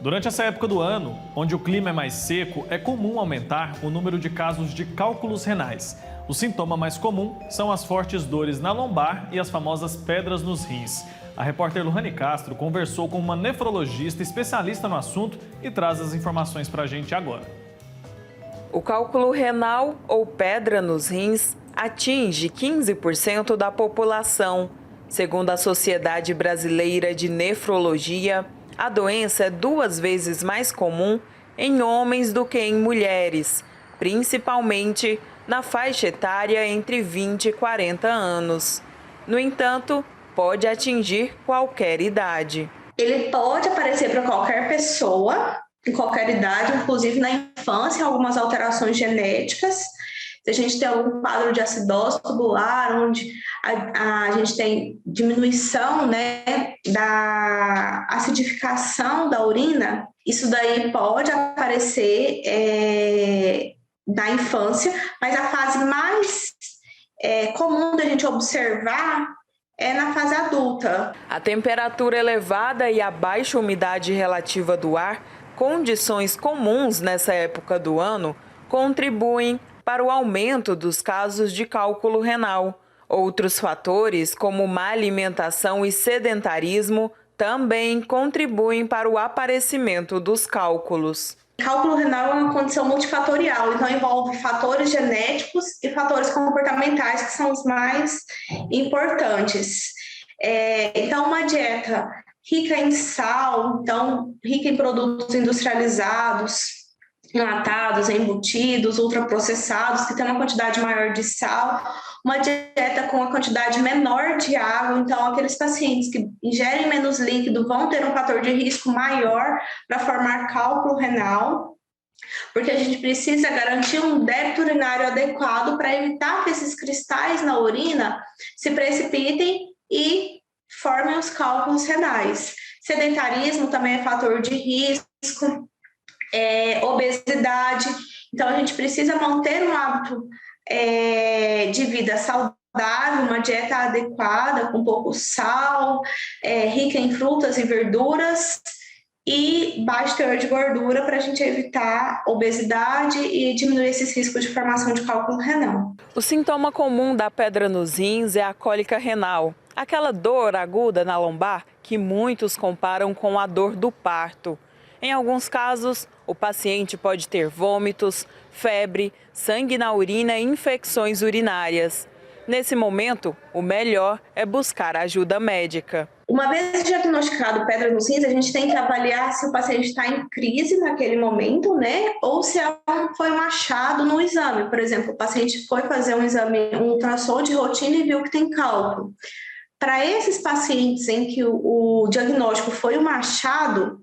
Durante essa época do ano, onde o clima é mais seco, é comum aumentar o número de casos de cálculos renais. O sintoma mais comum são as fortes dores na lombar e as famosas pedras nos rins. A repórter Lohane Castro conversou com uma nefrologista especialista no assunto e traz as informações para a gente agora. O cálculo renal ou pedra nos rins atinge 15% da população. Segundo a Sociedade Brasileira de Nefrologia, a doença é 2 vezes mais comum em homens do que em mulheres, principalmente na faixa etária entre 20 e 40 anos. No entanto, pode atingir qualquer idade. Ele pode aparecer para qualquer pessoa, em qualquer idade, inclusive na infância, algumas alterações genéticas. Se a gente tem algum quadro de acidose tubular, onde a gente tem diminuição, da acidificação da urina, isso daí pode aparecer na infância, mas a fase mais comum da gente observar é na fase adulta. A temperatura elevada e a baixa umidade relativa do ar, condições comuns nessa época do ano, contribuem para o aumento dos casos de cálculo renal. Outros fatores, como má alimentação e sedentarismo, também contribuem para o aparecimento dos cálculos. Cálculo renal é uma condição multifatorial, então envolve fatores genéticos e fatores comportamentais, que são os mais importantes. Então, uma dieta rica em sal, então rica em produtos industrializados, enlatados, embutidos, ultraprocessados, que tem uma quantidade maior de sal, uma dieta com uma quantidade menor de água, então aqueles pacientes que ingerem menos líquido vão ter um fator de risco maior para formar cálculo renal, porque a gente precisa garantir um débito urinário adequado para evitar que esses cristais na urina se precipitem e formem os cálculos renais. Sedentarismo também é fator de risco, obesidade, então a gente precisa manter um hábito de vida saudável, uma dieta adequada, com pouco sal, rica em frutas e verduras e baixo teor de gordura para a gente evitar obesidade e diminuir esses riscos de formação de cálculo renal. O sintoma comum da pedra nos rins é a cólica renal, aquela dor aguda na lombar que muitos comparam com a dor do parto. Em alguns casos, o paciente pode ter vômitos, febre, sangue na urina e infecções urinárias. Nesse momento, o melhor é buscar ajuda médica. Uma vez diagnosticado pedra nos rins, a gente tem que avaliar se o paciente está em crise naquele momento, ou se foi um achado no exame. Por exemplo, o paciente foi fazer um exame, um ultrassom de rotina e viu que tem cálculo. Para esses pacientes em que o diagnóstico foi um achado,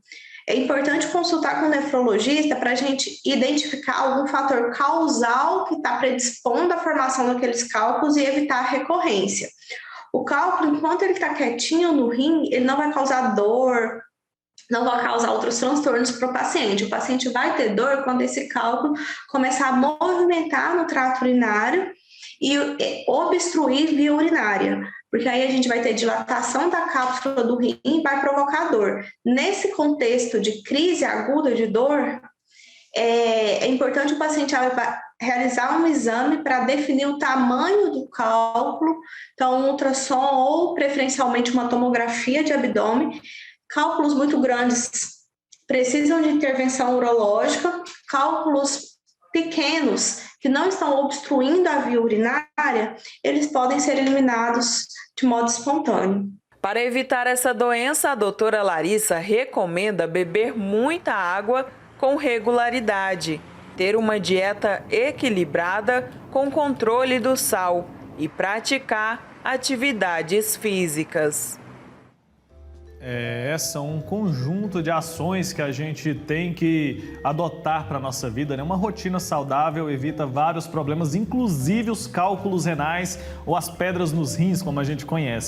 é importante consultar com o nefrologista para a gente identificar algum fator causal que está predispondo à formação daqueles cálculos e evitar a recorrência. O cálculo, enquanto ele está quietinho no rim, ele não vai causar dor, não vai causar outros transtornos para o paciente. O paciente vai ter dor quando esse cálculo começar a movimentar no trato urinário e obstruir via urinária, porque aí a gente vai ter dilatação da cápsula do rim e vai provocar dor. Nesse contexto de crise aguda de dor, é importante o paciente realizar um exame para definir o tamanho do cálculo, então um ultrassom ou preferencialmente uma tomografia de abdômen. Cálculos muito grandes precisam de intervenção urológica, cálculos pequenos que não estão obstruindo a via urinária, eles podem ser eliminados de modo espontâneo. Para evitar essa doença, a doutora Larissa recomenda beber muita água com regularidade, ter uma dieta equilibrada com controle do sal e praticar atividades físicas. São um conjunto de ações que a gente tem que adotar para a nossa vida, Uma rotina saudável evita vários problemas, inclusive os cálculos renais ou as pedras nos rins, como a gente conhece.